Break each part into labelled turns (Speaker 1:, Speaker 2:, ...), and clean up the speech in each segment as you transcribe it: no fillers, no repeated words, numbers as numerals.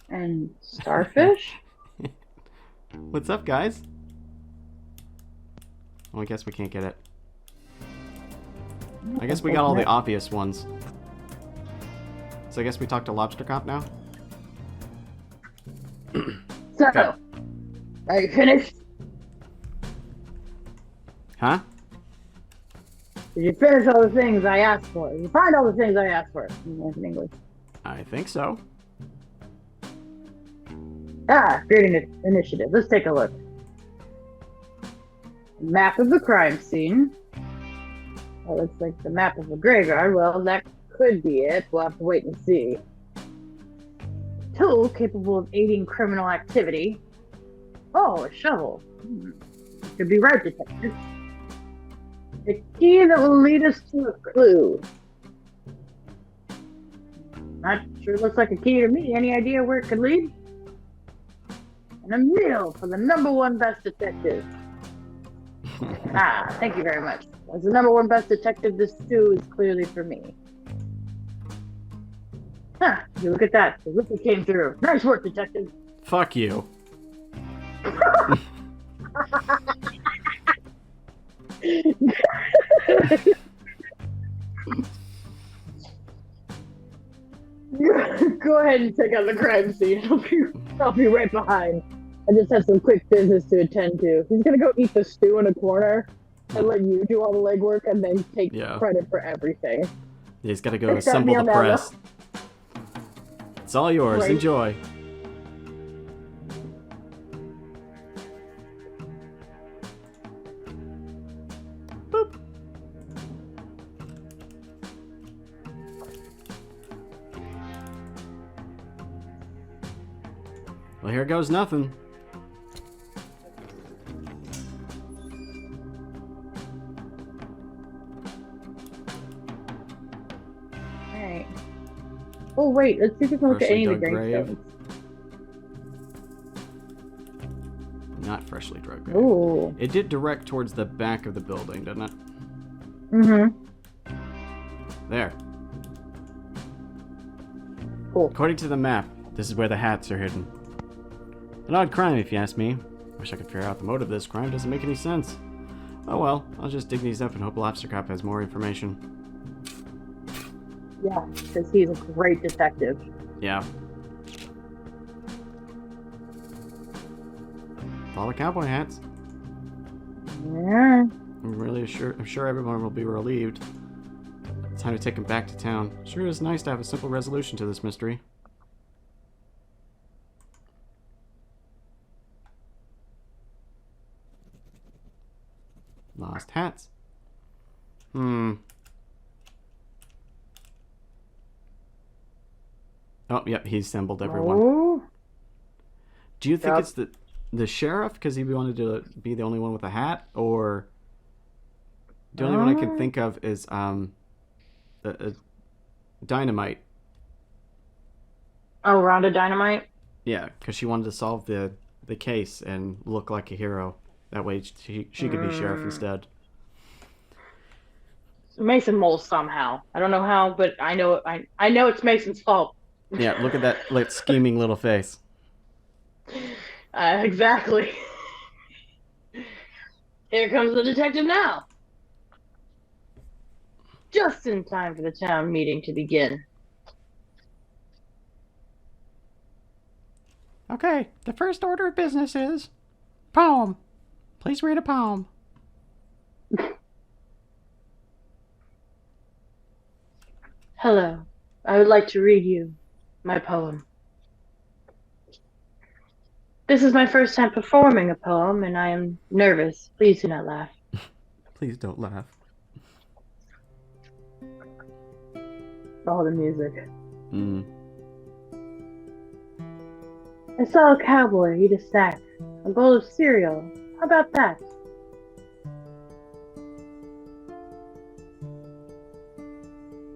Speaker 1: And starfish?
Speaker 2: What's up, guys? Well, I guess we can't get it. I guess we got all the obvious ones. So I guess we talk to Lobster Cop now?
Speaker 1: So,
Speaker 2: Okay.
Speaker 1: are you finished?
Speaker 2: Huh?
Speaker 1: Did you finish all the things I asked for? Did you find all the things I asked for? In English.
Speaker 2: I think so.
Speaker 1: Great initiative. Let's take a look. Map of the crime scene. Oh, looks like the map of a graveyard. Well, that could be it. We'll have to wait and see. Tool capable of aiding criminal activity. Oh, a shovel. Could be right, detective. The key that will lead us to a clue. Not sure looks like a key to me. Any idea where it could lead? And a meal for the #1 best detective. Thank you very much. As the #1 best detective, this stew is clearly for me. You look at that. The liquid came through. Nice work, detective.
Speaker 2: Fuck you.
Speaker 1: Go ahead and take out the crime scene. I'll be right behind. I just have some quick business to attend to. He's gonna go eat the stew in a corner and let you do all the legwork and then take credit for everything.
Speaker 2: He's gotta go assemble the press. It's all yours. Right. Enjoy. Boop. Well, here goes nothing.
Speaker 1: Alright. Oh, wait. Let's see if we can look at any of the gravestones.
Speaker 2: Not freshly dug grave.
Speaker 1: Ooh.
Speaker 2: It did direct towards the back of the building, didn't it?
Speaker 1: Mm-hmm.
Speaker 2: There.
Speaker 1: Cool.
Speaker 2: According to the map, this is where the hats are hidden. An odd crime, if you ask me. Wish I could figure out the motive of this crime. Doesn't make any sense. Oh well, I'll just dig these up and hope Lobster Cop has more information.
Speaker 1: Yeah, because he's a great detective.
Speaker 2: Yeah. All the cowboy hats.
Speaker 1: Yeah.
Speaker 2: I'm sure everyone will be relieved. Time to take him back to town. Sure is nice to have a simple resolution to this mystery. Lost hats. Oh, yep, he assembled everyone.
Speaker 1: Oh.
Speaker 2: Do you think it's the sheriff because he wanted to be the only one with a hat, or the only one I can think of is Dynamite.
Speaker 1: Oh, Rhonda Dynamite?
Speaker 2: Yeah, because she wanted to solve the case and look like a hero. That way she could be sheriff instead.
Speaker 1: Mason Mole somehow. I don't know how, but I know it's Mason's fault.
Speaker 2: Yeah, look at that scheming little face.
Speaker 1: Exactly. Here comes the detective now. Just in time for the town meeting to begin.
Speaker 2: Okay, the first order of business is poem. Please read a poem.
Speaker 1: Hello. I would like to read you my poem. This is my first time performing a poem, and I am nervous. Please do not laugh.
Speaker 2: Please don't laugh.
Speaker 1: All the music. I saw a cowboy eat a snack, a bowl of cereal. How about that?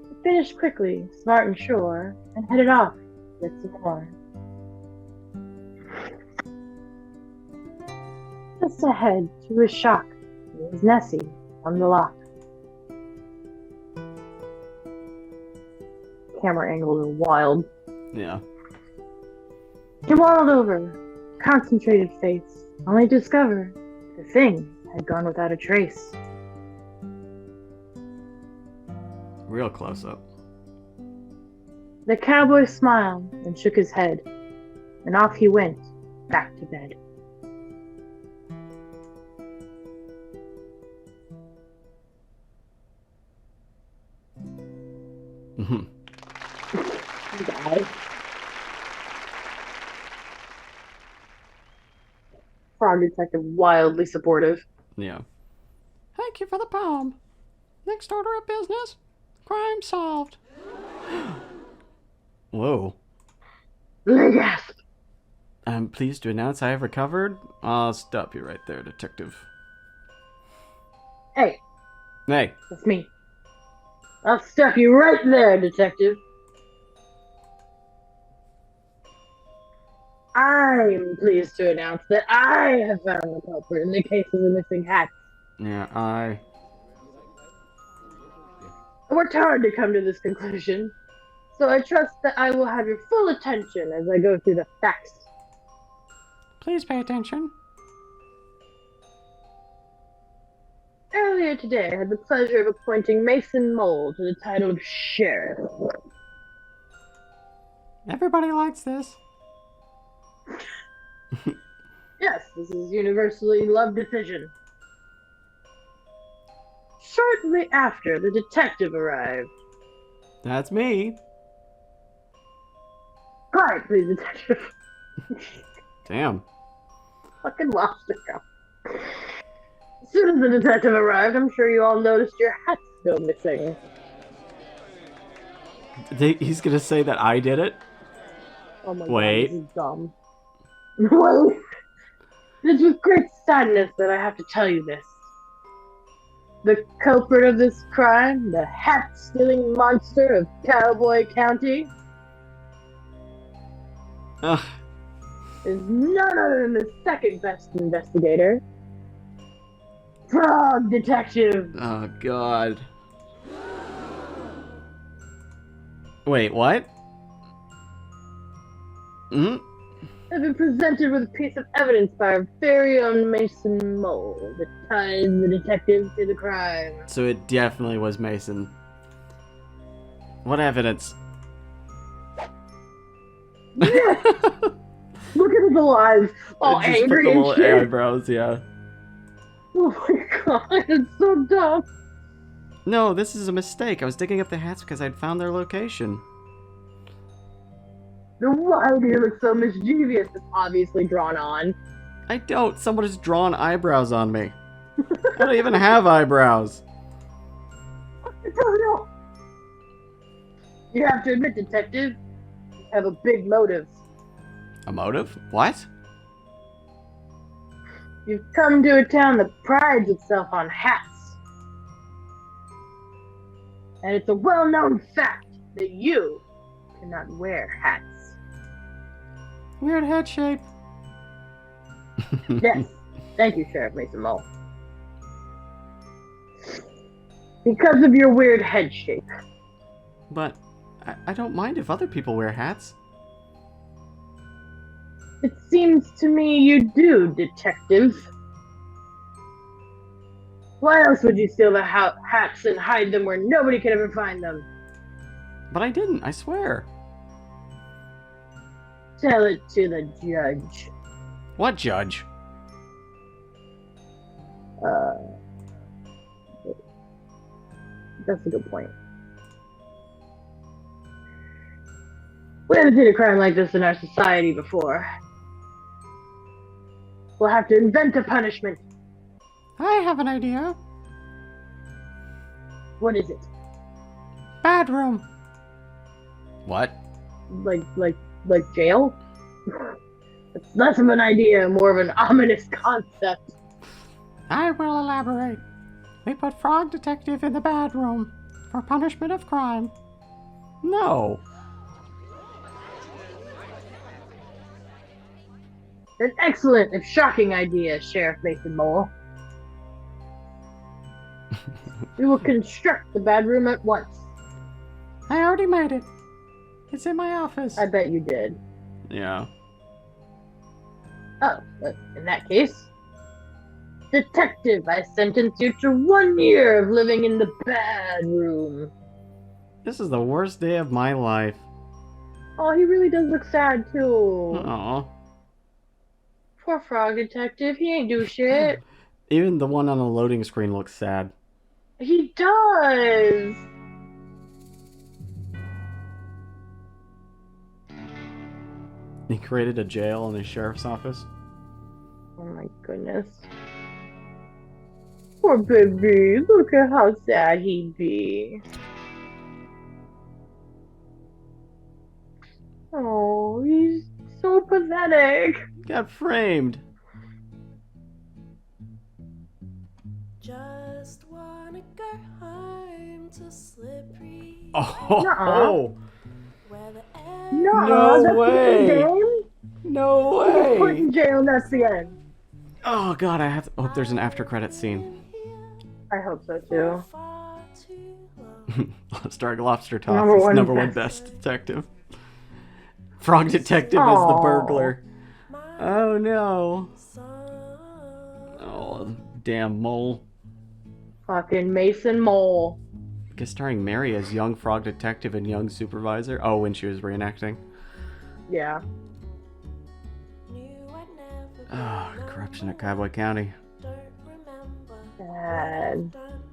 Speaker 1: He finished quickly, smart and sure, and headed off to get some more. Just ahead, to his shock, was Nessie on the lock. Camera angles are wild.
Speaker 2: Yeah.
Speaker 1: He waddled over, concentrated face, only to discover the thing had gone without a trace.
Speaker 2: Real close up.
Speaker 1: The cowboy smiled and shook his head, and off he went, back to bed. Die. Frog Detective wildly supportive.
Speaker 2: Yeah. Thank you for the poem. Next order of business. Crime solved. Whoa.
Speaker 1: Gasp.
Speaker 2: I'm pleased to announce I have recovered. I'll stop you right there, detective.
Speaker 1: Hey,
Speaker 2: Hey.
Speaker 1: that's me. I'll stop you right there, detective. I'm pleased to announce that I have found the culprit in the case of the missing hat.
Speaker 2: Yeah, I
Speaker 1: worked hard to come to this conclusion, so I trust that I will have your full attention as I go through the facts.
Speaker 2: Please pay attention.
Speaker 1: Earlier today, I had the pleasure of appointing Mason Mole to the title of sheriff.
Speaker 2: Everybody likes this.
Speaker 1: Yes, this is universally loved decision. Shortly after, the detective arrived.
Speaker 2: That's me.
Speaker 1: Quiet, please, detective.
Speaker 2: Damn.
Speaker 1: Fucking lost it, girl. As soon as the detective arrived, I'm sure you all noticed your hat's still missing.
Speaker 2: He's gonna say that I did it?
Speaker 1: Oh my
Speaker 2: Wait.
Speaker 1: God, this is dumb. Wait. It's with great sadness that I have to tell you this. The culprit of this crime, the hat-stealing monster of Cowboy County,
Speaker 2: Ugh.
Speaker 1: is none other than the second best investigator, Frog Detective.
Speaker 2: Oh, God. Wait, what? Hmm?
Speaker 1: I've been presented with a piece of evidence by our very own Mason Mole that ties the detective to the crime.
Speaker 2: So it definitely was Mason. What evidence?
Speaker 1: Yes! Look at his little eyes, all
Speaker 2: Just put
Speaker 1: angry
Speaker 2: the
Speaker 1: and
Speaker 2: little
Speaker 1: shit.
Speaker 2: eyebrows, yeah.
Speaker 1: Oh my God, it's so dumb.
Speaker 2: No, this is a mistake. I was digging up the hats because I'd found their location.
Speaker 1: Then why do you look so mischievous? It's obviously drawn on.
Speaker 2: I don't. Someone has drawn eyebrows on me. I don't even have eyebrows.
Speaker 1: I don't know. You have to admit, detective, you have a big motive.
Speaker 2: A motive? What?
Speaker 1: You've come to a town that prides itself on hats. And it's a well-known fact that you cannot wear hats.
Speaker 2: Weird head shape.
Speaker 1: Yes. Thank you, Sheriff Mason Mole. Because of your weird head shape.
Speaker 2: But I don't mind if other people wear hats.
Speaker 1: It seems to me you do, detective. Why else would you steal the hats and hide them where nobody could ever find them?
Speaker 2: But I didn't, I swear.
Speaker 1: Tell it to the judge.
Speaker 2: What judge?
Speaker 1: That's a good point. We haven't seen a crime like this in our society before. We'll have to invent a punishment.
Speaker 2: I have an idea.
Speaker 1: What is it?
Speaker 2: Bad room. What?
Speaker 1: Like jail? It's less of an idea, more of an ominous concept.
Speaker 2: I will elaborate. We put Frog Detective in the bad room for punishment of crime. No.
Speaker 1: An excellent, if shocking idea, Sheriff Mason Mole. We will construct the bad room at once.
Speaker 2: I already made it. It's in my office.
Speaker 1: I bet you did.
Speaker 2: Yeah.
Speaker 1: Oh, in that case, Detective, I sentence you to 1 year of living in the bad room.
Speaker 2: This is the worst day of my life.
Speaker 1: Oh, he really does look sad, too.
Speaker 2: Aw.
Speaker 1: Poor Frog Detective, he ain't do shit.
Speaker 2: Even the one on the loading screen looks sad.
Speaker 1: He does!
Speaker 2: He created a jail in his sheriff's office.
Speaker 1: Oh my goodness. Poor baby, look at how sad he'd be. Oh, he's so pathetic.
Speaker 2: Got framed.
Speaker 3: Just wanna go home to Slippery.
Speaker 2: Oh,
Speaker 3: Where the
Speaker 2: No
Speaker 1: that's
Speaker 2: way.
Speaker 1: the end game?
Speaker 2: no
Speaker 1: He's put
Speaker 2: way!
Speaker 1: in jail and that's the end.
Speaker 2: Oh god, I hope there's an after credit scene.
Speaker 1: I hope so too.
Speaker 3: far too long.
Speaker 2: Starring Lobster Top as number one best detective. Frog Detective is the
Speaker 1: Aw.
Speaker 2: burglar. Oh no.
Speaker 3: Song.
Speaker 2: Oh, damn mole.
Speaker 1: Fucking Mason Mole.
Speaker 2: Guest starring Mary as young Frog Detective and young supervisor. Oh, when she was reenacting.
Speaker 1: Yeah.
Speaker 3: Knew I'd never
Speaker 2: Oh,
Speaker 3: go
Speaker 2: corruption at
Speaker 3: no
Speaker 2: Cowboy County.
Speaker 3: more. Don't remember what
Speaker 1: Sad.
Speaker 3: I've done.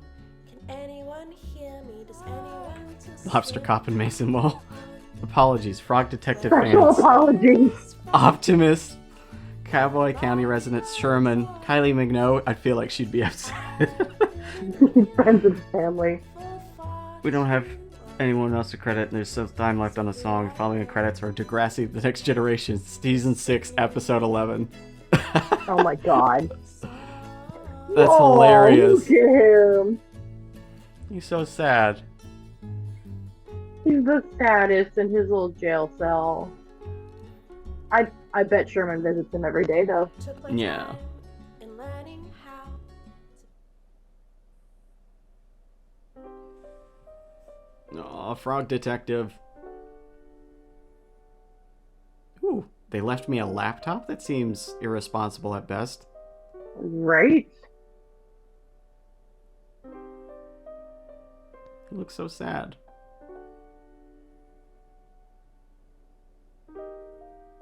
Speaker 3: Can anyone hear me? Does anyone to
Speaker 2: Lobster Cop and Mason Mole. Apologies, Frog Detective
Speaker 1: Special
Speaker 2: fans.
Speaker 1: apologies.
Speaker 2: Optimus, Cowboy County residents Sherman, Kylie Mignoux. I feel like she'd be upset.
Speaker 1: Friends and family.
Speaker 2: We don't have anyone else to credit. There's still time left on the song. Following the credits are Degrassi: The Next Generation, Season 6, Episode 11.
Speaker 1: Oh my god.
Speaker 2: That's
Speaker 1: Oh,
Speaker 2: hilarious.
Speaker 1: look at him.
Speaker 2: He's so sad.
Speaker 1: He's the saddest in his little jail cell. I bet Sherman visits him every day though.
Speaker 3: took my
Speaker 2: Yeah.
Speaker 3: time in learning how
Speaker 2: Aw, Frog Detective. Ooh, they left me a laptop? That seems irresponsible at best.
Speaker 1: Right?
Speaker 2: He looks so sad.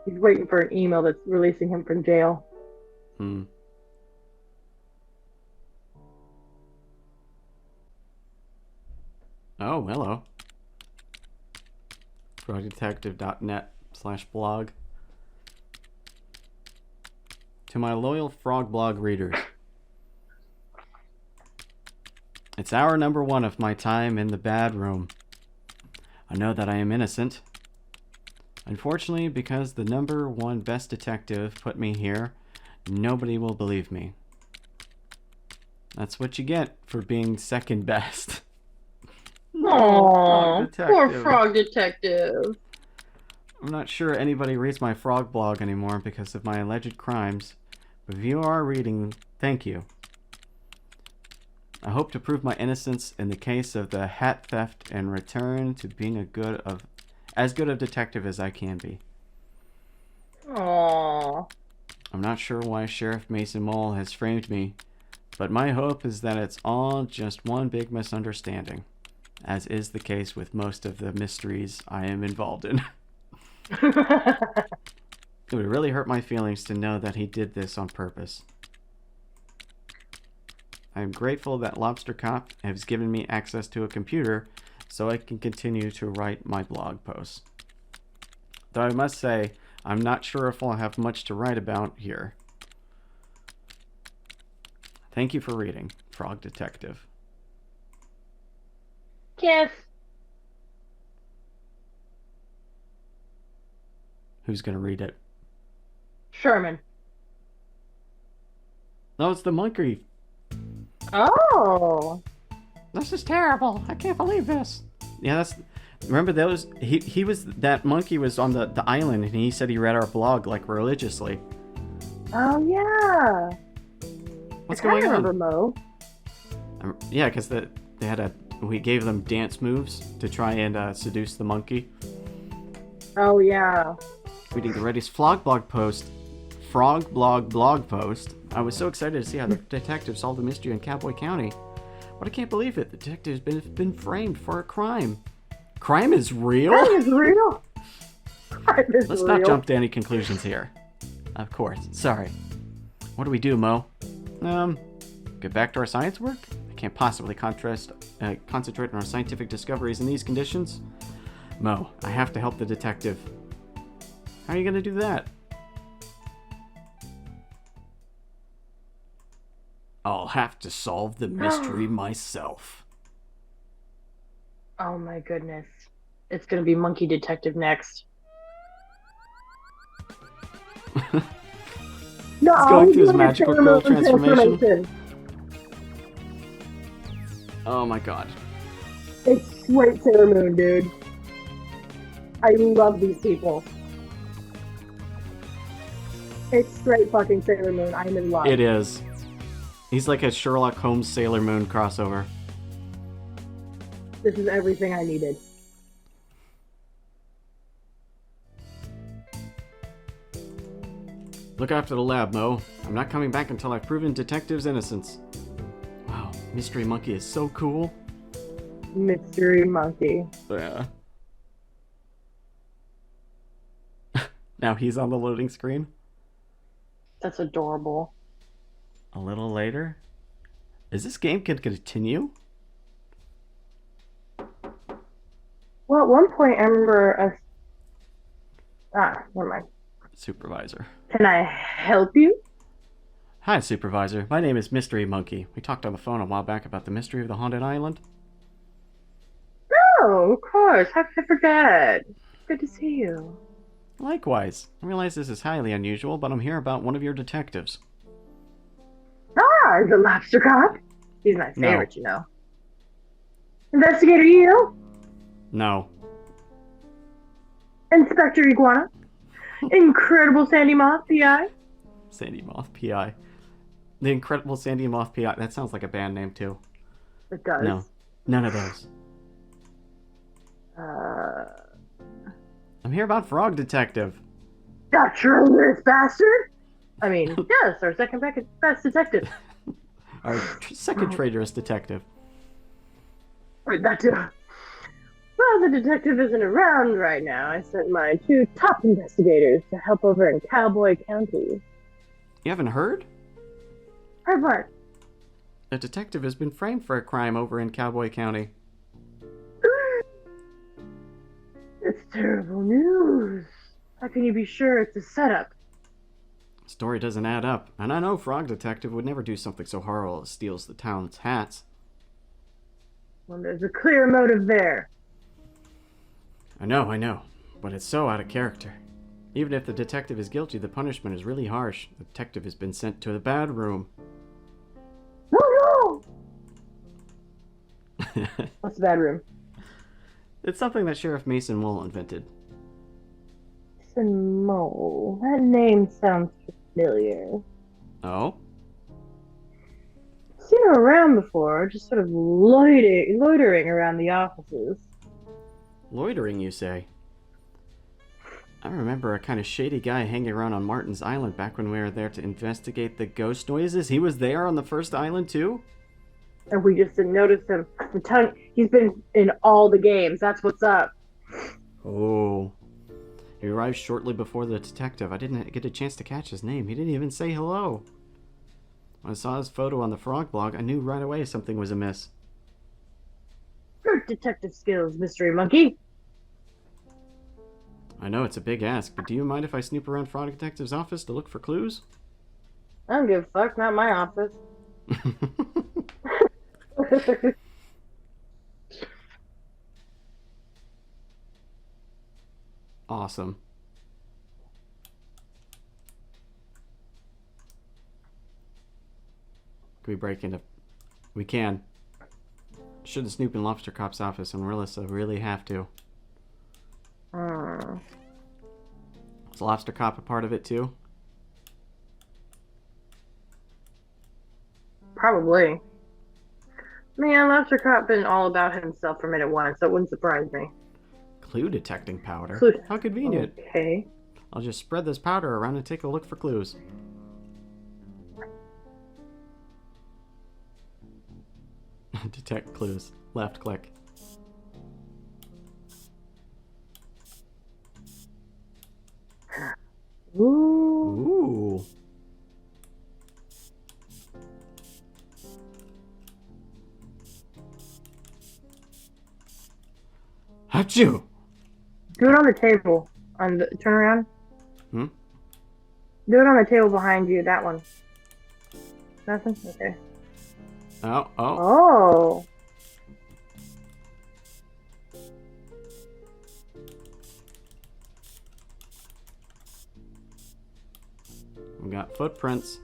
Speaker 1: He's waiting for an email that's releasing him from jail.
Speaker 2: Hmm. Oh, hello. frogdetective.net/blog. To my loyal Frog Blog readers. It's hour number 1 of my time in the bad room. I know that I am innocent. Unfortunately, because the number 1 best detective put me here, nobody will believe me. That's what you get for being second best.
Speaker 1: Aww,
Speaker 2: Frog
Speaker 1: poor
Speaker 2: Detective.
Speaker 1: Frog Detective.
Speaker 2: I'm not sure anybody reads my frog blog anymore because of my alleged crimes, but if you are reading, thank you. I hope to prove my innocence in the case of the hat theft and return to being as good a detective as I can be.
Speaker 1: Aww.
Speaker 2: I'm not sure why Sheriff Mason Mole has framed me, but my hope is that it's all just one big misunderstanding, as is the case with most of the mysteries I am involved in. It would really hurt my feelings to know that he did this on purpose. I am grateful that Lobster Cop has given me access to a computer so I can continue to write my blog posts. Though I must say, I'm not sure if I'll have much to write about here. Thank you for reading, Frog Detective.
Speaker 1: Kiss.
Speaker 2: Who's gonna read it?
Speaker 1: Sherman.
Speaker 2: No, it's the monkey.
Speaker 1: Oh.
Speaker 2: This is terrible. I can't believe this. Yeah, that's. Remember those? He was that monkey was on the island, and he said he read our blog like religiously.
Speaker 1: Oh yeah.
Speaker 2: What's
Speaker 1: I
Speaker 2: going
Speaker 1: remember
Speaker 2: on?
Speaker 1: Mo.
Speaker 2: Yeah, because we gave them dance moves to try and seduce the monkey.
Speaker 1: Oh yeah.
Speaker 2: Reading the Reddy's vlog blog post. Frog blog post. I was so excited to see how the detective solved the mystery in Cowboy County. But I can't believe it. The detective's been framed for a crime. Crime is real?
Speaker 1: Crime is real. Crime is
Speaker 2: Let's
Speaker 1: real.
Speaker 2: not jump to any conclusions here. Of course. Sorry. What do we do, Mo? Get back to our science work? I can't possibly concentrate on our scientific discoveries in these conditions. Mo, I have to help the detective. How are you gonna do that? I'll have to solve the mystery myself.
Speaker 1: Oh my goodness. It's gonna be Monkey Detective next. No,
Speaker 2: He's going through his
Speaker 1: he's
Speaker 2: magical
Speaker 1: Sailor
Speaker 2: girl
Speaker 1: Moon
Speaker 2: transformation. Oh my god.
Speaker 1: It's straight Sailor Moon, dude. I love these people. It's straight fucking Sailor Moon. I'm in love.
Speaker 2: It is. He's like a Sherlock Holmes Sailor Moon crossover.
Speaker 1: This is everything I needed.
Speaker 2: Look after the lab, Mo. I'm not coming back until I've proven Detective's innocence. Wow, Mystery Monkey is so cool.
Speaker 1: Mystery Monkey.
Speaker 2: Yeah. Now he's on the loading screen.
Speaker 1: That's adorable.
Speaker 2: A little later. Is this game can continue?
Speaker 1: Well, at one point I remember us. Never mind.
Speaker 2: Supervisor.
Speaker 1: Can I help you?
Speaker 2: Hi, Supervisor. My name is Mystery Monkey. We talked on the phone a while back about the mystery of the haunted island.
Speaker 1: Oh, of course. How could I forget? Good to see you.
Speaker 2: Likewise. I realize this is highly unusual, but I'm here about one of your detectives.
Speaker 1: Ah, the lobster cop. He's my favorite, you know. Investigator Eel.
Speaker 2: No.
Speaker 1: Inspector Iguana. Incredible Sandy Moth, PI.
Speaker 2: Sandy Moth PI. The Incredible Sandy Moth PI. That sounds like a band name, too.
Speaker 1: It does.
Speaker 2: No. None of those. I'm here about Frog Detective.
Speaker 1: That traitorous bastard! I mean, yes, our second best detective.
Speaker 2: Our second traitorous detective.
Speaker 1: Wait, that too. Well, the detective isn't around right now. I sent my 2 top investigators to help over in Cowboy County.
Speaker 2: You haven't heard?
Speaker 1: Heard what?
Speaker 2: A detective has been framed for a crime over in Cowboy County.
Speaker 1: It's terrible news. How can you be sure it's a setup?
Speaker 2: Story doesn't add up, and I know Frog Detective would never do something so horrible as steals the town's hats.
Speaker 1: Well, there's a clear motive there.
Speaker 2: I know, but it's so out of character. Even if the detective is guilty, the punishment is really harsh. The detective has been sent to the bad room.
Speaker 1: No! What's the bad room?
Speaker 2: It's something that Sheriff Mason Wool invented.
Speaker 1: Mason Mole. That name sounds familiar.
Speaker 2: Oh?
Speaker 1: Seen her around before, just sort of loitering around the offices.
Speaker 2: Loitering, you say? I remember a kind of shady guy hanging around on Martin's Island back when we were there to investigate the ghost noises. He was there on the first island, too?
Speaker 1: And we just didn't notice him. He's been in all the games. That's what's up.
Speaker 2: Oh. He arrived shortly before the detective. I didn't get a chance to catch his name. He didn't even say hello. When I saw his photo on the Frog blog, I knew right away something was amiss.
Speaker 1: Good detective skills, Mystery Monkey.
Speaker 2: I know it's a big ask, but do you mind if I snoop around Frog Detective's office to look for clues?
Speaker 1: I don't give a fuck. Not my office.
Speaker 2: Awesome. Can we break into... We can. Shouldn't snoop in Lobster Cop's office, and Marissa really have to. Is Lobster Cop a part of it too?
Speaker 1: Probably. Man, Lobster Cop been all about himself from minute 1, so it wouldn't surprise me.
Speaker 2: Clue detecting powder?
Speaker 1: Clue.
Speaker 2: How convenient.
Speaker 1: Okay.
Speaker 2: I'll just spread this powder around and take a look for clues. Detect clues. Left click.
Speaker 1: Ooh.
Speaker 2: Ooh. Achoo!
Speaker 1: Do it on the table. Turn around.
Speaker 2: Hmm?
Speaker 1: Do it on the table behind you. That one. Nothing? Okay.
Speaker 2: Oh, oh.
Speaker 1: Oh.
Speaker 2: We got footprints.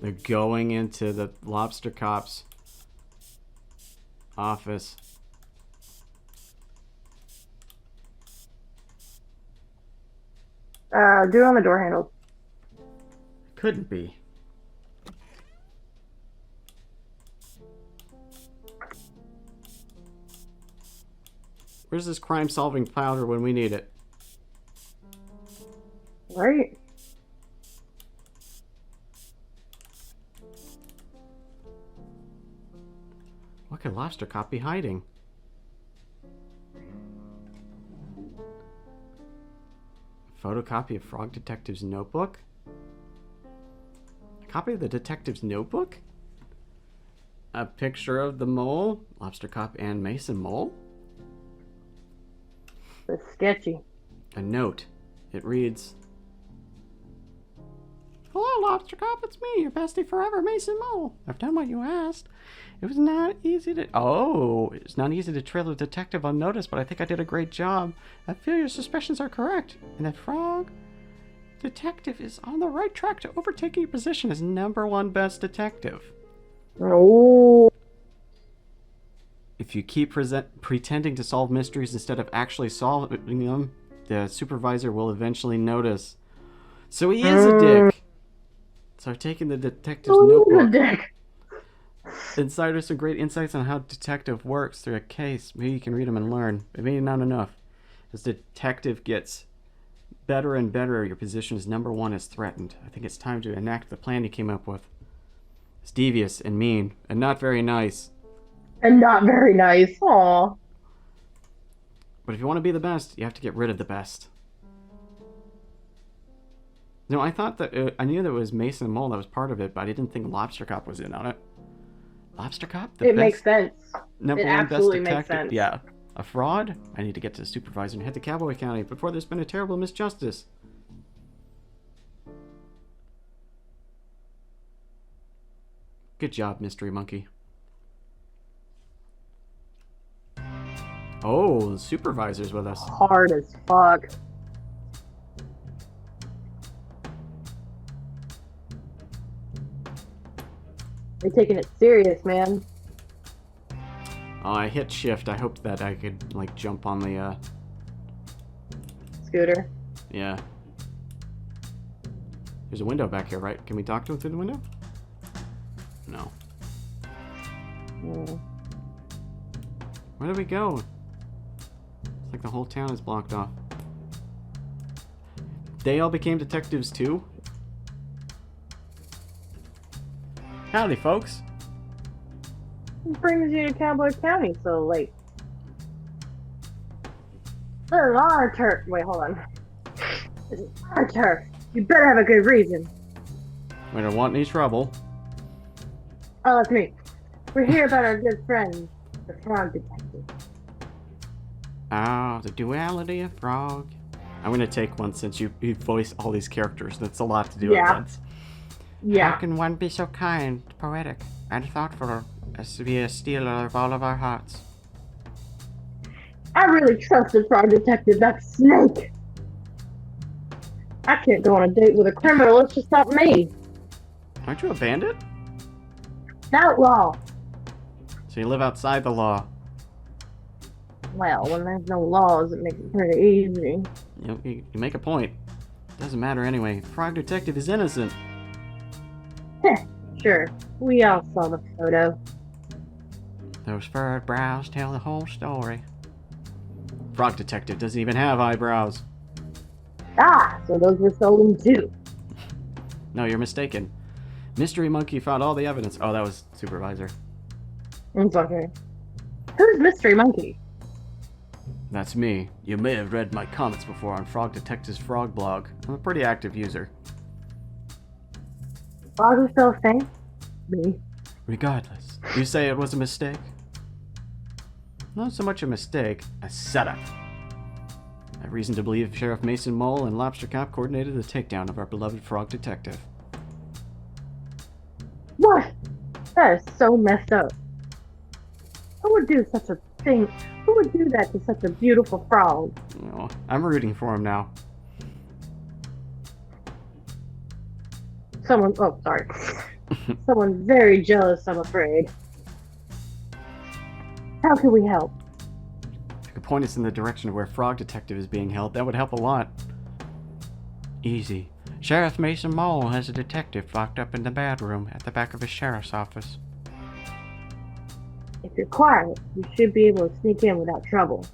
Speaker 2: They're going into the lobster cop's office.
Speaker 1: Do it on the door handle.
Speaker 2: Couldn't be. Where's this crime-solving powder when we need it?
Speaker 1: Right?
Speaker 2: What could Lobster Cop be hiding? Photocopy of Frog Detective's notebook? A copy of the detective's notebook? A picture of the mole, Lobster Cop and Mason Mole?
Speaker 1: It's sketchy.
Speaker 2: A note. It reads, "Hello, Lobster Cop, it's me, your bestie forever, Mason Mole. I've done what you asked. It's not easy to trail a detective unnoticed, but I think I did a great job. I feel your suspicions are correct, and that Frog Detective is on the right track to overtaking your position as #1 best detective.
Speaker 1: Oh.
Speaker 2: If you keep pretending to solve mysteries instead of actually solving them, the supervisor will eventually notice." So he is a dick. So I've taken the detective's notebook.
Speaker 1: Dick.
Speaker 2: Inside are some great insights on how detective works through a case. Maybe you can read them and learn. But maybe not enough. As detective gets better and better, your position as #1 is threatened. I think it's time to enact the plan you came up with. It's devious and mean and not very nice.
Speaker 1: And not very nice. Aw.
Speaker 2: But if you want to be the best, you have to get rid of the best. No, I thought that I knew that it was Mason and Mole that was part of it, but I didn't think Lobster Cop was in on it. Lobster Cop?
Speaker 1: It makes sense.
Speaker 2: #1
Speaker 1: It
Speaker 2: best
Speaker 1: absolutely makes
Speaker 2: detective?
Speaker 1: sense.
Speaker 2: Yeah. A fraud? I need to get to the supervisor and head to Cowboy County before there's been a terrible misjustice. Good job, Mystery Monkey. Oh, the supervisor's with us.
Speaker 1: Hard as fuck. They're taking it serious, man.
Speaker 2: Oh, I hit shift. I hoped that I could, like, jump on the,
Speaker 1: Scooter.
Speaker 2: yeah. There's a window back here, right? Can we talk to him through the window? No.
Speaker 1: Mm.
Speaker 2: Where do we go? It's like the whole town is blocked off. They all became detectives too? Howdy, folks.
Speaker 1: What brings you to Cowboy County so late? This is our turf. Wait, hold on. This is our turf. You better have a good reason.
Speaker 2: We don't want any trouble.
Speaker 1: Oh, that's me. We're here about our good friend, the Frog Detective.
Speaker 2: Ah, the duality of Frog. I'm gonna take one since you voice all these characters. That's a lot to do at once.
Speaker 1: Yeah.
Speaker 2: How can one be so kind, poetic, and thoughtful as to be a stealer of all of our hearts?
Speaker 1: I really trust the Frog Detective. That snake. I can't go on a date with a criminal. It's just not me.
Speaker 2: Aren't you a bandit?
Speaker 1: Outlaw.
Speaker 2: So you live outside the law.
Speaker 1: Well, when there's no laws, it makes it pretty easy.
Speaker 2: You make a point. Doesn't matter anyway. Frog Detective is innocent.
Speaker 1: Sure. We all saw the photo.
Speaker 2: Those furrowed brows tell the whole story. Frog Detective doesn't even have eyebrows.
Speaker 1: Ah, so those were stolen too.
Speaker 2: No, you're mistaken. Mystery Monkey found all the evidence. Oh, that was Supervisor.
Speaker 1: It's okay. Who's Mystery Monkey?
Speaker 2: That's me. You may have read my comments before on Frog Detective's Frog blog. I'm a pretty active user.
Speaker 1: Frog is still a thing? Me.
Speaker 2: Regardless, you say it was a mistake? Not so much a mistake, a setup. I have reason to believe Sheriff Mason Mole and Lobster Cop coordinated the takedown of our beloved Frog Detective.
Speaker 1: What? That is so messed up. Who would do such a thing? Who would do that to such a beautiful frog?
Speaker 2: Oh, I'm rooting for him now.
Speaker 1: Someone, oh, sorry. Someone very jealous, I'm afraid. How can we help?
Speaker 2: If you could point us in the direction of where Frog Detective is being held, that would help a lot. Easy. Sheriff Mason Mole has a detective locked up in the bad room at the back of his sheriff's office.
Speaker 1: If you're quiet, you should be able to sneak in without trouble.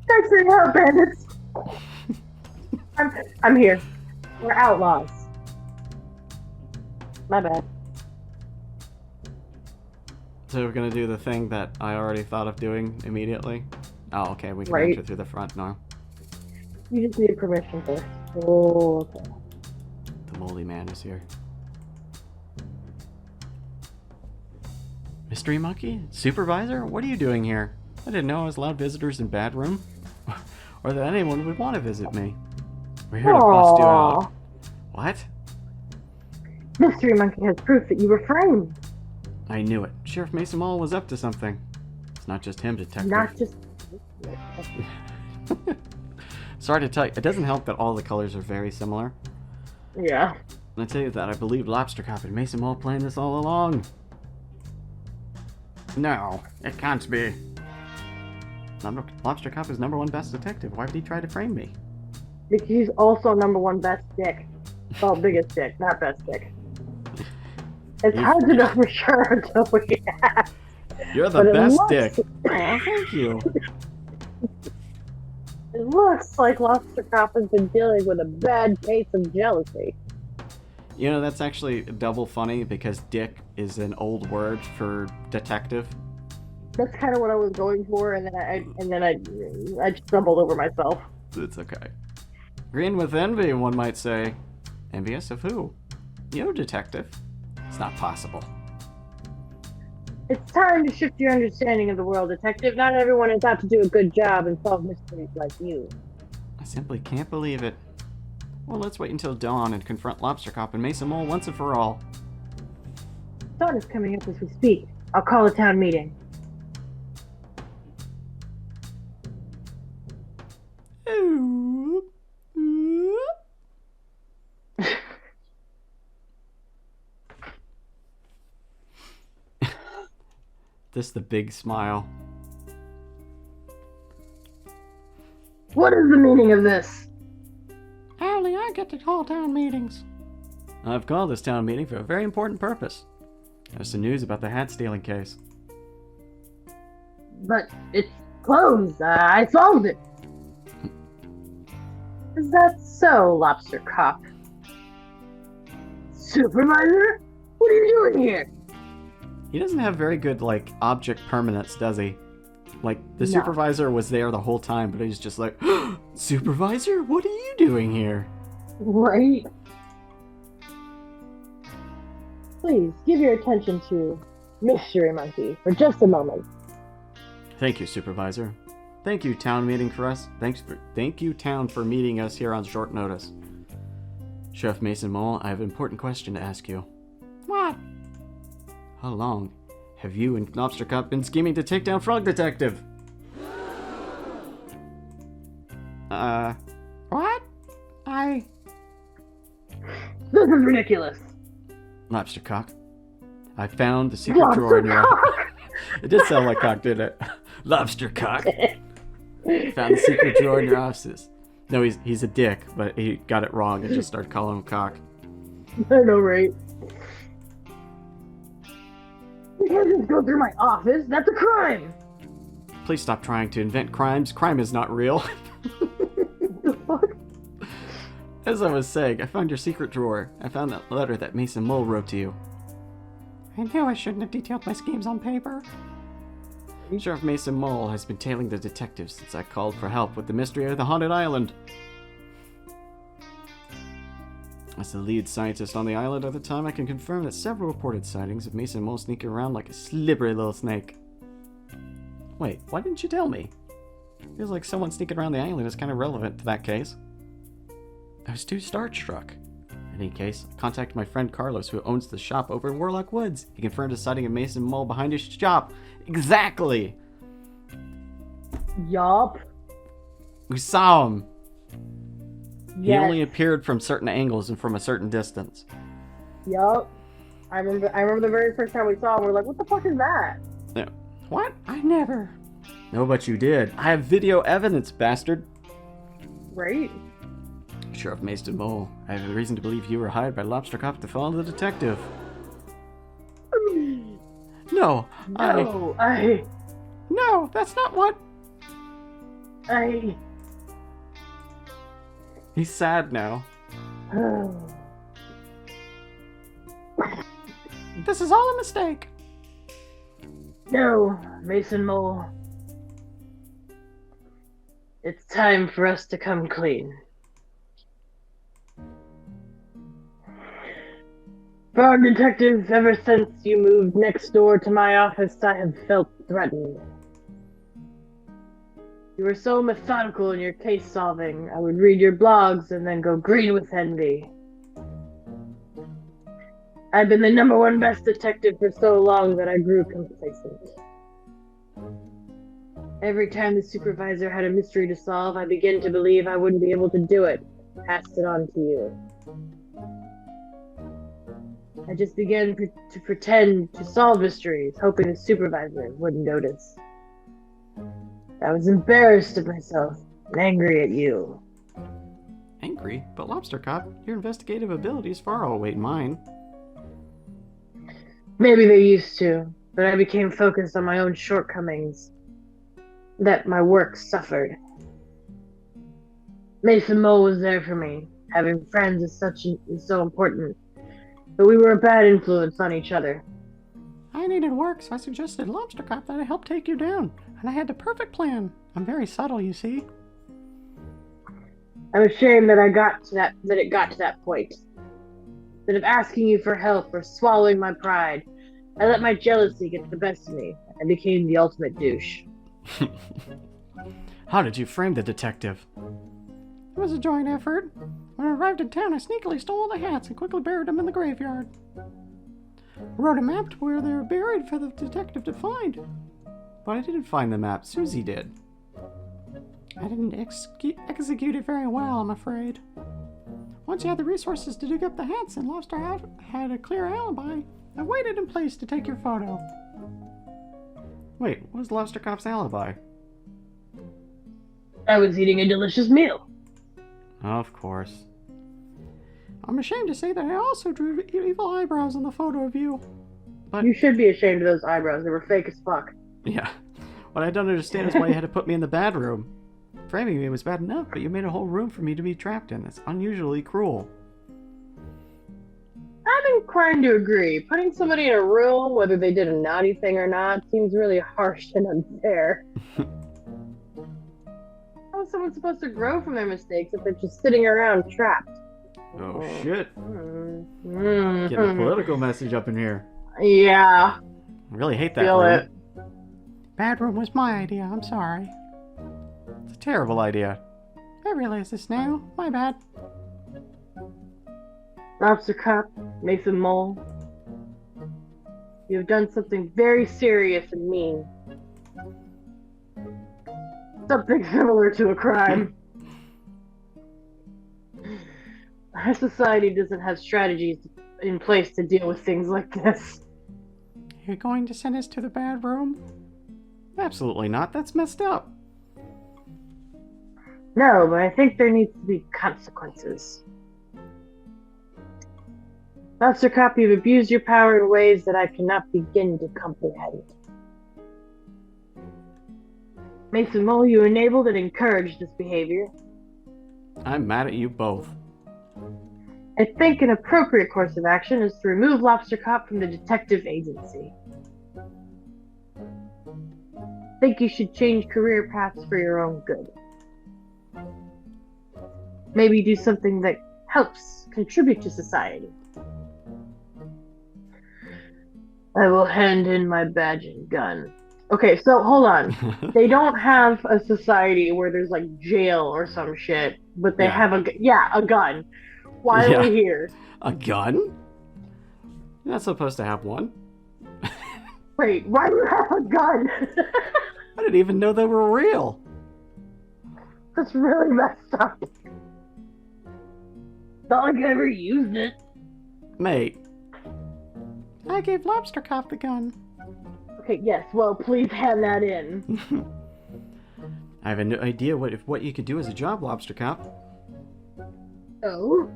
Speaker 1: Thanks for your help, bandits! I'm here. We're outlaws. My bad.
Speaker 2: So we're gonna do the thing that I already thought of doing immediately? Oh, okay, we can
Speaker 1: Right.
Speaker 2: enter through the front now.
Speaker 1: You just need permission first. Oh, okay.
Speaker 2: The moldy man is here. Mystery Monkey? Supervisor? What are you doing here? I didn't know I was allowed visitors in bad room. Or that anyone would want to visit me. We're here to bust you out. What?
Speaker 1: Mystery Monkey has proof that you were framed.
Speaker 2: I knew it. Sheriff Mason Mall was up to something. It's not just him, Detective.
Speaker 1: Not just...
Speaker 2: Sorry to tell you, it doesn't help that all the colors are very similar.
Speaker 1: Yeah.
Speaker 2: I tell you that I believe Lobster Cop and Mason Mall planned this all along. No, it can't be. Lobster Cop is #1 best detective. Why would he try to frame me?
Speaker 1: Because he's also #1 best dick. Well, biggest dick, not best dick. It's hard to know for sure until we ask.
Speaker 2: You're the
Speaker 1: But it
Speaker 2: best
Speaker 1: looks-
Speaker 2: dick. Oh, thank you.
Speaker 1: It looks like Lobster Cop has been dealing with a bad case of jealousy.
Speaker 2: You know, that's actually double funny because dick is an old word for detective.
Speaker 1: That's kind of what I was going for, and then I stumbled over myself.
Speaker 2: It's okay. Green with envy, one might say. Envious of who? You, detective. It's not possible.
Speaker 1: It's time to shift your understanding of the world, Detective. Not everyone is out to do a good job and solve mysteries like you.
Speaker 2: I simply can't believe it. Well, let's wait until dawn and confront Lobster Cop and Mason Mole once and for all.
Speaker 1: Dawn is coming up as we speak. I'll call a town meeting.
Speaker 2: This the big smile.
Speaker 1: What is the meaning of this?
Speaker 2: Howdy, I get to call town meetings. I've called this town meeting for a very important purpose. There's some news about the hat stealing case.
Speaker 1: But it's closed. I solved it. Is that so, Lobster Cop? Supervisor? What are you doing here?
Speaker 2: He doesn't have very good, like, object permanence, does he? Like, the
Speaker 1: No.
Speaker 2: supervisor was there the whole time, but he's just like, Supervisor, what are you doing here?
Speaker 1: Right? Please, give your attention to Mystery Monkey for just a moment.
Speaker 2: Thank you, Supervisor. Thank you, town meeting for us. Thank you, town, for meeting us here on short notice. Chef Mason Mole, I have an important question to ask you. What? How long have you and Lobster Cop been scheming to take down Frog Detective? What?
Speaker 1: This is ridiculous.
Speaker 2: Lobster Cock, I found the secret drawer in your... It did sound like cock, didn't it? Lobster Cock. Found the secret drawer in your offices. No, he's a dick, but he got it wrong and just started calling him cock.
Speaker 1: I know, right? You can't just go through my office. That's a crime.
Speaker 2: Please stop trying to invent crimes. Crime is not real.
Speaker 1: The fuck?
Speaker 2: As I was saying, I found your secret drawer. I found that letter that Mason Mole wrote to you. I knew I shouldn't have detailed my schemes on paper. Sheriff Mason Mole has been tailing the detectives since I called for help with the mystery of the haunted island. As the lead scientist on the island at the time, I can confirm that several reported sightings of Mason Mole sneaking around like a slippery little snake. Wait, why didn't you tell me? Feels like someone sneaking around the island is kind of relevant to that case. I was too starstruck. In any case, I contacted my friend Carlos, who owns the shop over in Warlock Woods. He confirmed a sighting of Mason Mole behind his shop. Exactly!
Speaker 1: Yup.
Speaker 2: We saw him. He
Speaker 1: Yes.
Speaker 2: only appeared from certain angles and from a certain distance.
Speaker 1: Yup. I remember the very first time we saw him, we were like, what the fuck is that?
Speaker 2: Yeah. What? I never. No, but you did. I have video evidence, bastard.
Speaker 1: Right?
Speaker 2: Sheriff Mason Mole, I have a reason to believe you were hired by Lobster Cop to follow the detective. No, No, that's not what... He's sad now. This is all a mistake.
Speaker 1: No, Mason Mole. It's time for us to come clean. Frog Detective, ever since you moved next door to my office, I have felt threatened. You were so methodical in your case solving. I would read your blogs and then go green with envy. I've been the #1 best detective for so long that I grew complacent. Every time the supervisor had a mystery to solve, I began to believe I wouldn't be able to do it. Passed it on to you. I just began to pretend to solve mysteries, hoping the supervisor wouldn't notice. I was embarrassed of myself and angry at you.
Speaker 2: Angry? But Lobster Cop, your investigative abilities far outweigh mine.
Speaker 1: Maybe they used to, but I became focused on my own shortcomings. That my work suffered. Mason Mole was there for me. Having friends is so important. But we were a bad influence on each other.
Speaker 2: I needed work, so I suggested Lobster Cop that I help take you down. And I had the perfect plan. I'm very subtle, you see.
Speaker 1: I'm ashamed that it got to that point. Instead of asking you for help or swallowing my pride, I let my jealousy get the best of me. I became the ultimate douche.
Speaker 2: How did you frame the detective? It was a joint effort. When I arrived in town, I sneakily stole all the hats and quickly buried them in the graveyard. I wrote a map to where they were buried for the detective to find. But I didn't find the map, Susie did. I didn't execute it very well, I'm afraid. Once you had the resources to dig up the hats and Lobster had a clear alibi, I waited in place to take your photo. Wait, what was Lobster Cop's alibi?
Speaker 1: I was eating a delicious meal.
Speaker 2: Of course. I'm ashamed to say that I also drew evil eyebrows in the photo of you. But
Speaker 1: You should be ashamed of those eyebrows. They were fake as fuck.
Speaker 2: yeah, what I don't understand is why you had to put me in the bad room. Framing me was bad enough, but you made a whole room for me to be trapped in. That's unusually cruel.
Speaker 1: I'm inclined to agree. Putting somebody in a room, whether they did a naughty thing or not, seems really harsh and unfair. How is someone supposed to grow from their mistakes if they're just sitting around trapped?
Speaker 2: Oh shit.
Speaker 1: Mm-hmm.
Speaker 2: Getting a political message up in here.
Speaker 1: Yeah.
Speaker 2: I really hate that
Speaker 1: Feel
Speaker 2: room.
Speaker 1: it.
Speaker 2: Bad room was my idea, I'm sorry. It's a terrible idea. I realize this now. My bad.
Speaker 1: Lobster Cop, Mason Mole. You have done something very serious and mean. Something similar to a crime. Our society doesn't have strategies in place to deal with things like this.
Speaker 2: You're going to send us to the bad room? Absolutely not. That's messed up.
Speaker 1: No, but I think there needs to be consequences. Master Cop, you've abused your power in ways that I cannot begin to comprehend. Mason Mole, you enabled and encouraged this behavior.
Speaker 2: I'm mad at you both.
Speaker 1: I think an appropriate course of action is to remove Lobster Cop from the detective agency. I think you should change career paths for your own good. Maybe do something that helps contribute to society. I will hand in my badge and gun. Okay, so hold on. They don't have a society where there's like jail or some shit, but they have a gun. Why are we here?
Speaker 2: A gun? You're not supposed to have one.
Speaker 1: Wait, why do you have a gun?
Speaker 2: I didn't even know they were real.
Speaker 1: That's really messed up. Not like I ever used it.
Speaker 2: Mate. I gave Lobster Cop the gun.
Speaker 1: Okay, yes, well, please hand that in.
Speaker 2: I have no idea what you could do as a job, Lobster Cop.
Speaker 1: Oh?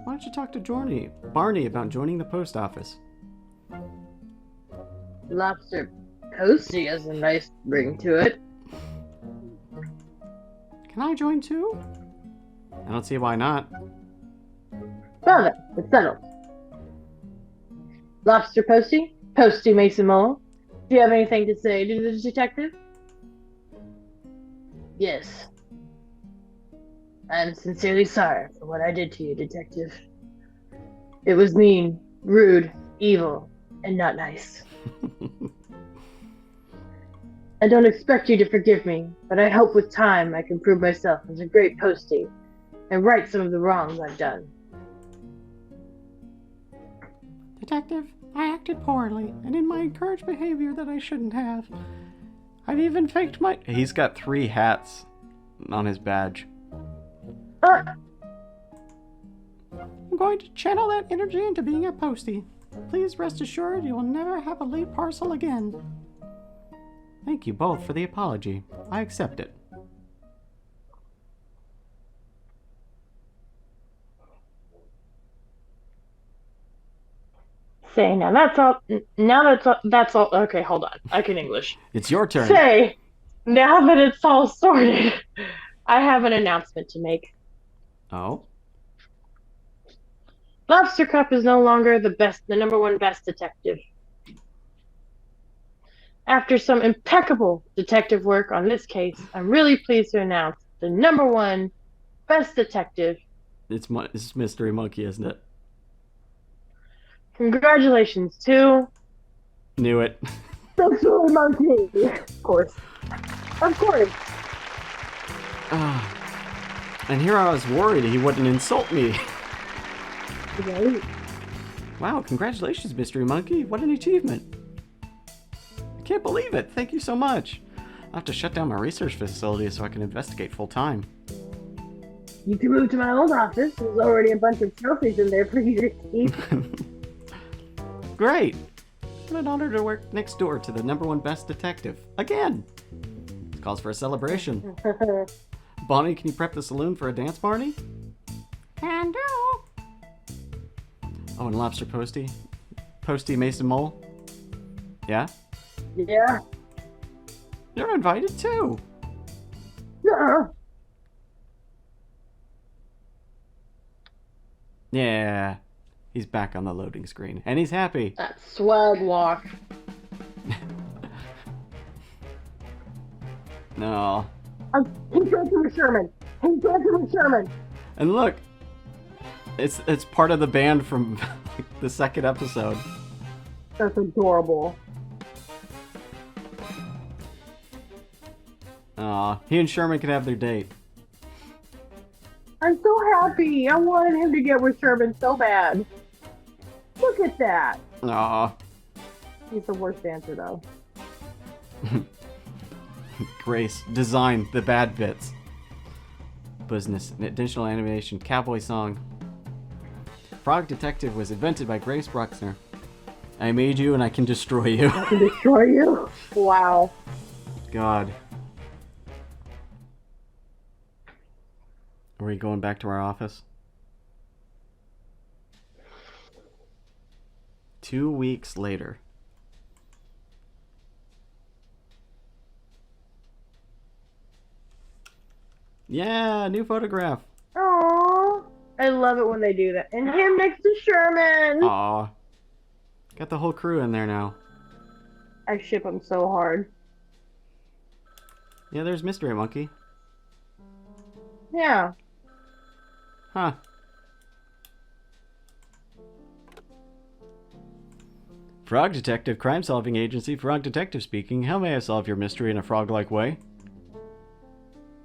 Speaker 2: Why don't you talk to Barney about joining the post office?
Speaker 1: Lobster Posty has a nice ring to it.
Speaker 2: Can I join too? I don't see why not.
Speaker 1: Well then, it's settled. Lobster Posty? Posty Mason Mole? Do you have anything to say to the detective? Yes. I'm sincerely sorry for what I did to you, detective. It was mean, rude, evil, and not nice. I don't expect you to forgive me, but I hope with time I can prove myself as a great postie and right some of the wrongs I've done.
Speaker 2: Detective, I acted poorly and in my encouraged behavior that I shouldn't have. I've even faked my... He's got 3 hats on his badge. I'm going to channel that energy into being a postie. Please rest assured you will never have a late parcel again. Thank you both for the apology. I accept it.
Speaker 1: Say, now that's all. Now that's all. Okay, hold on. I can English.
Speaker 2: It's your turn.
Speaker 1: Say, now that it's all sorted, I have an announcement to make.
Speaker 2: Oh?
Speaker 1: Lobster Cup is no longer the number one best detective. After some impeccable detective work on this case, I'm really pleased to announce the number one best detective.
Speaker 2: It's Mystery Monkey, isn't it?
Speaker 1: Congratulations to...
Speaker 2: Knew it.
Speaker 1: Mystery Monkey! Of course. Of course.
Speaker 2: And here I was worried he wouldn't insult me.
Speaker 1: Right.
Speaker 2: Wow, congratulations, Mystery Monkey. What an achievement. I can't believe it. Thank you so much. I'll have to shut down my research facility so I can investigate full time.
Speaker 1: You can move to my old office. There's already a bunch of trophies in there for you to keep.
Speaker 2: Great. What an honor to work next door to the number one best detective. Again. It calls for a celebration. Bonnie, can you prep the saloon for a dance party? Can do. Oh, and Lobster Posty? Posty Mason Mole? Yeah?
Speaker 1: Yeah.
Speaker 2: You're invited too.
Speaker 1: Yeah.
Speaker 2: Yeah. He's back on the loading screen. And he's happy.
Speaker 1: That swag walk.
Speaker 2: No.
Speaker 1: He's dancing with Sherman. He's dancing with Sherman.
Speaker 2: And look. It's part of the band from the second episode.
Speaker 1: That's adorable.
Speaker 2: Aw, he and Sherman can have their date.
Speaker 1: I'm so happy. I wanted him to get with Sherman so bad. Look at that.
Speaker 2: Aw.
Speaker 1: He's the worst dancer, though.
Speaker 2: Grace, design the bad bits. Business, an additional animation, cowboy song. Frog Detective was invented by Grace Bruxner. I made you and I can destroy you.
Speaker 1: I can destroy you? Wow.
Speaker 2: God. Are we going back to our office? 2 weeks later. Yeah, new photograph.
Speaker 1: Aww. I love it when they do that. And him next to Sherman.
Speaker 2: Aw. Got the whole crew in there now.
Speaker 1: I ship him so hard.
Speaker 2: Yeah, there's Mystery Monkey.
Speaker 1: Yeah.
Speaker 2: Huh. Frog Detective, crime solving agency, Frog Detective speaking. How may I solve your mystery in a frog-like way?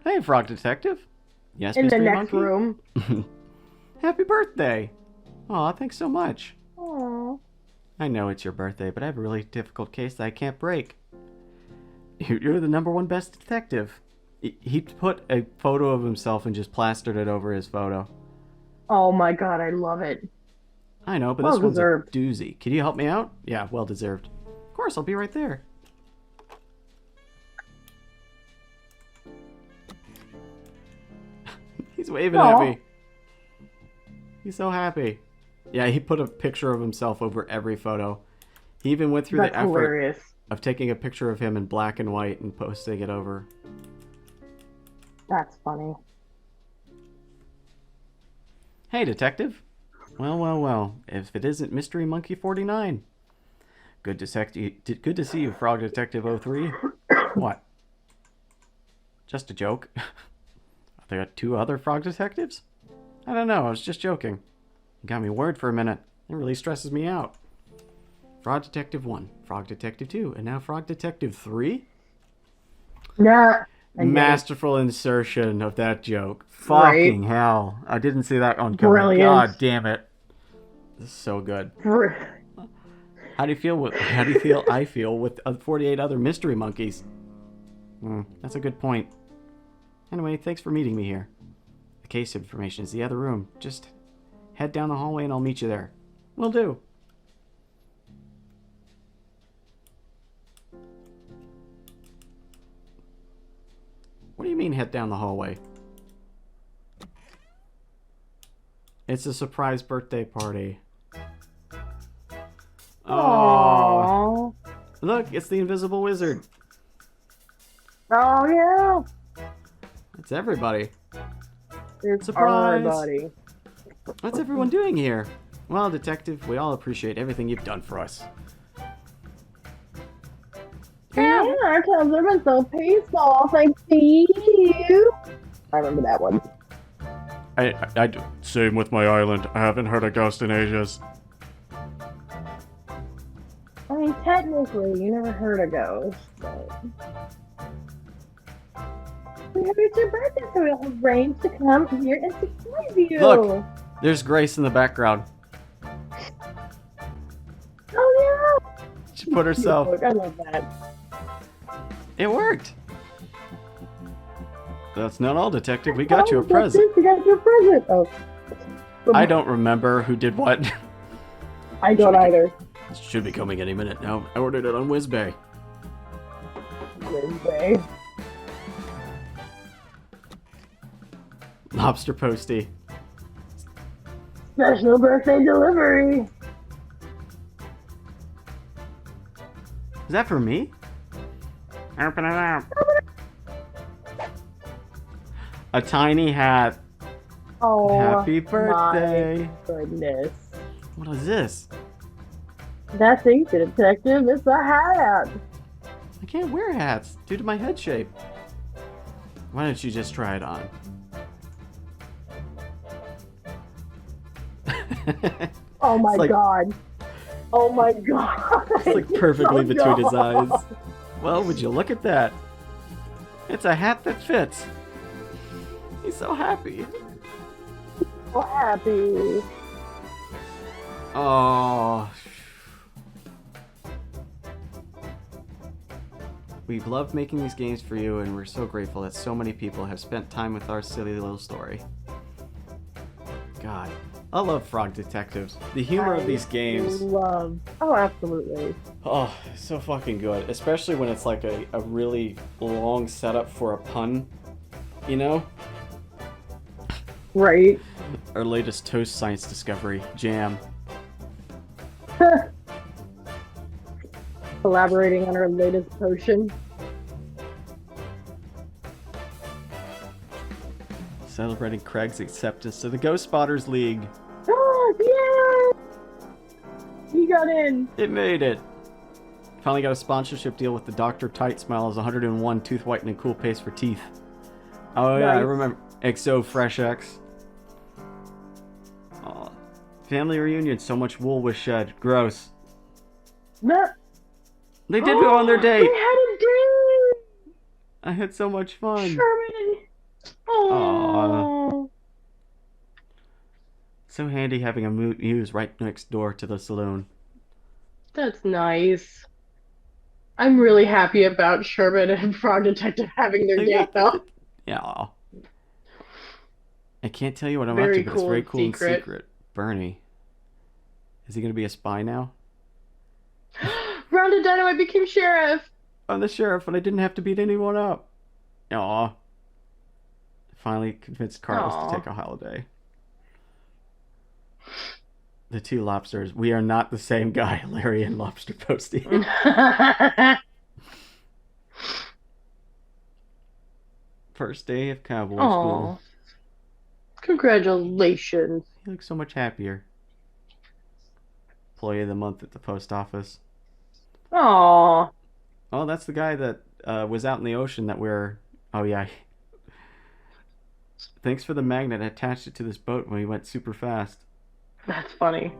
Speaker 2: Hey, Frog Detective. Yes,
Speaker 1: In the
Speaker 2: Mystery
Speaker 1: next
Speaker 2: Monkey?
Speaker 1: room.
Speaker 2: Happy birthday. Aw, thanks so much.
Speaker 1: Aww.
Speaker 2: I know it's your birthday, but I have a really difficult case that I can't break. You're the #1 best detective. He put a photo of himself and just plastered it over his photo.
Speaker 1: Oh my god, I love it.
Speaker 2: I know, but
Speaker 1: Well
Speaker 2: this one's a
Speaker 1: deserved.
Speaker 2: doozy. Can you help me out? Yeah, well deserved. Of course, I'll be right there. He's waving
Speaker 1: Aw.
Speaker 2: at me. He's so happy. Yeah, he put a picture of himself over every photo. He even went through
Speaker 1: That's
Speaker 2: the effort
Speaker 1: hilarious.
Speaker 2: of taking a picture of him in black and white and posting it over.
Speaker 1: That's funny.
Speaker 2: Hey, detective. Well, well, well. If it isn't Mystery Monkey 49. Good to see you, Frog Detective 03. What? Just a joke. Are there 2 other Frog Detectives? I don't know. I was just joking. You got me worried for a minute. It really stresses me out. Frog Detective 1, Frog Detective 2, and now Frog Detective 3?
Speaker 1: Nah.
Speaker 2: Masterful insertion of that joke.
Speaker 1: Right.
Speaker 2: Fucking hell. I didn't see that on camera.
Speaker 1: Brilliant.
Speaker 2: God damn it. This is so good. How do you feel I feel with 48 other mystery monkeys? That's a good point. Anyway, thanks for meeting me here. The case information is the other room. Just head down the hallway and I'll meet you there. Will do. What do you mean head down the hallway? It's a surprise birthday party. Oh,
Speaker 1: Aww.
Speaker 2: look, it's the Invisible Wizard.
Speaker 1: Oh yeah.
Speaker 2: It's everybody.
Speaker 1: It's
Speaker 2: Surprise.
Speaker 1: everybody.
Speaker 2: What's everyone doing here? Well, Detective, we all appreciate everything you've done for us.
Speaker 1: Yeah, our times have been so peaceful. Thanks to you. I remember that one.
Speaker 2: I do. Same with my island. I haven't heard a ghost in ages.
Speaker 1: I mean, technically, you never heard a ghost, but... It's your birthday, so we'll arrange to come here and surprise you.
Speaker 2: Look. There's Grace in the background.
Speaker 1: Oh, yeah.
Speaker 2: She put herself.
Speaker 1: Look, I love that.
Speaker 2: It worked. That's not all, Detective. We got you a present.
Speaker 1: We got you a present. Oh.
Speaker 2: I don't remember who did what.
Speaker 1: I don't either.
Speaker 2: Should be coming any minute now. I ordered it on WizBay.
Speaker 1: Wednesday.
Speaker 2: Lobster Posty.
Speaker 1: Special birthday delivery.
Speaker 2: Is that for me? Open it up. A tiny hat.
Speaker 1: Oh,
Speaker 2: Happy birthday.
Speaker 1: my goodness.
Speaker 2: What is this?
Speaker 1: That's easy, Detective. It's a hat.
Speaker 2: I can't wear hats due to my head shape. Why don't you just try it on?
Speaker 1: Oh my
Speaker 2: It's like-
Speaker 1: god. Oh my god.
Speaker 2: It's like perfectly
Speaker 1: Oh
Speaker 2: between his
Speaker 1: God.
Speaker 2: eyes. Well, would you look at that? It's a hat that fits. He's so happy.
Speaker 1: So happy.
Speaker 2: Oh. We've loved making these games for you, and we're so grateful that so many people have spent time with our silly little story. God, I love Frog Detectives. The humor of these games,
Speaker 1: Love. Oh, absolutely.
Speaker 2: oh, so fucking good. Especially when it's like a really long setup for a pun, you know?
Speaker 1: Right.
Speaker 2: Our latest toast science discovery, jam.
Speaker 1: collaborating on our latest potion.
Speaker 2: Celebrating Craig's acceptance to the Ghost Spotters League.
Speaker 1: Oh, yeah! He got in.
Speaker 2: It made it. Finally got a sponsorship deal with the Dr. Tight Smiles 101 tooth whitening cool paste for teeth. Oh yeah, I
Speaker 1: Nice.
Speaker 2: remember. XO Fresh X. Aw. Family reunion, so much wool was shed. Gross.
Speaker 1: No.
Speaker 2: They did go on their date.
Speaker 1: They had a date.
Speaker 2: I had so much fun.
Speaker 1: Sherman. Oh.
Speaker 2: So handy having a muse right next door to the saloon.
Speaker 1: That's nice. I'm really happy about Sherman and Frog Detective having their
Speaker 2: They
Speaker 1: date,
Speaker 2: got-
Speaker 1: though.
Speaker 2: Yeah. I can't tell you what I'm
Speaker 1: Very
Speaker 2: up to, but it's
Speaker 1: cool
Speaker 2: very
Speaker 1: and
Speaker 2: cool
Speaker 1: secret.
Speaker 2: and secret. Bernie. Is he going to be a spy now?
Speaker 1: Rounded Dynamite became sheriff.
Speaker 2: I'm the sheriff, and I didn't have to beat anyone up. Aw. Finally convinced Carlos
Speaker 1: Aw.
Speaker 2: to take a holiday. The two lobsters. We are not the same guy, Larry and Lobster Posty. First day of cowboy
Speaker 1: Aw.
Speaker 2: school.
Speaker 1: Congratulations.
Speaker 2: He looks so much happier. Employee of the month at the post office.
Speaker 1: Aw.
Speaker 2: Oh, that's the guy that was out in the ocean that we're... Oh, yeah. Thanks for the magnet. I attached it to this boat when we went super fast.
Speaker 1: That's funny.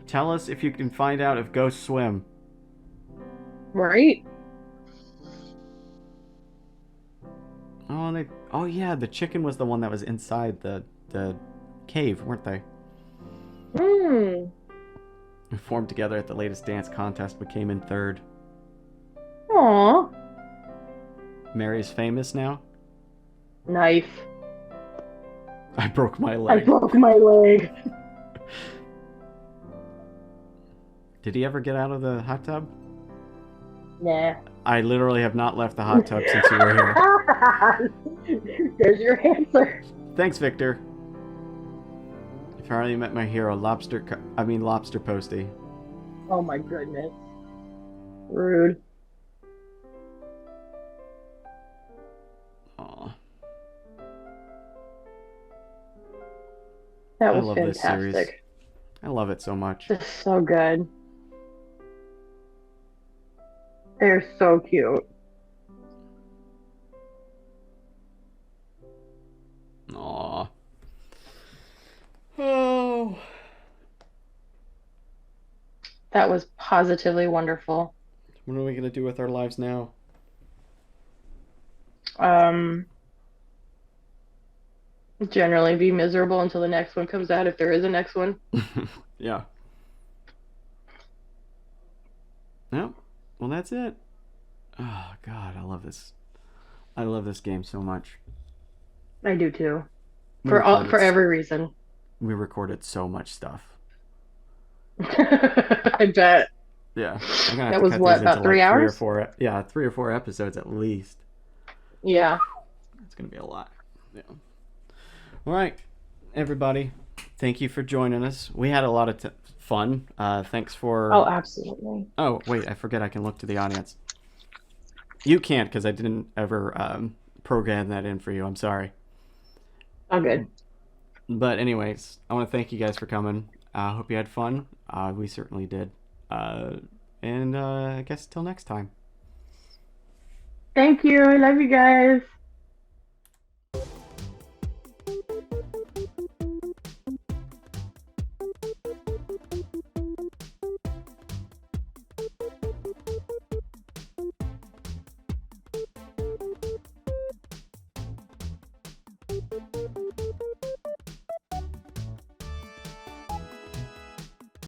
Speaker 2: Tell us if you can find out if ghosts swim.
Speaker 1: Right?
Speaker 2: Oh, and they... Oh, yeah, the chicken was the one that was inside the cave, weren't they?
Speaker 1: Hmm.
Speaker 2: We formed together at the latest dance contest, but came in third.
Speaker 1: Aw.
Speaker 2: Mary is famous now.
Speaker 1: Nice.
Speaker 2: I broke my
Speaker 1: I
Speaker 2: leg.
Speaker 1: broke my leg.
Speaker 2: Did he ever get out of the hot tub?
Speaker 1: Nah.
Speaker 2: I literally have not left the hot tub since you were here.
Speaker 1: There's your answer.
Speaker 2: Thanks, Victor. I finally met my hero, Lobster Posty.
Speaker 1: Oh my goodness. Rude.
Speaker 2: Aw.
Speaker 1: That
Speaker 2: I
Speaker 1: was
Speaker 2: love this series.
Speaker 1: fantastic.
Speaker 2: I love it so much.
Speaker 1: This is so good. They're so cute.
Speaker 2: Aw. Oh.
Speaker 1: That was positively wonderful.
Speaker 2: What are we gonna do with our lives now?
Speaker 1: Generally be miserable until the next one comes out, if there is a next one.
Speaker 2: Yeah. No. Well, that's it. Oh God, I love this. I love this game so much.
Speaker 1: I do too.
Speaker 2: We
Speaker 1: For
Speaker 2: recorded
Speaker 1: every reason.
Speaker 2: We recorded so much stuff.
Speaker 1: I bet.
Speaker 2: Yeah. I'm gonna have
Speaker 1: That
Speaker 2: to
Speaker 1: was
Speaker 2: cut
Speaker 1: what,
Speaker 2: these
Speaker 1: about
Speaker 2: into
Speaker 1: 3
Speaker 2: like
Speaker 1: hours?
Speaker 2: 3 or 4 episodes at least.
Speaker 1: Yeah.
Speaker 2: It's gonna be a lot. Yeah. All right, everybody. Thank you for joining us. We had a lot of fun. Thanks for.
Speaker 1: Oh, absolutely.
Speaker 2: Oh, wait, I forget I can look to the audience. You can't because I didn't ever program that in for you. I'm sorry.
Speaker 1: All good.
Speaker 2: But anyways, I want to thank you guys for coming. I hope you had fun. We certainly did. And I guess till next time.
Speaker 1: Thank you. I love you guys.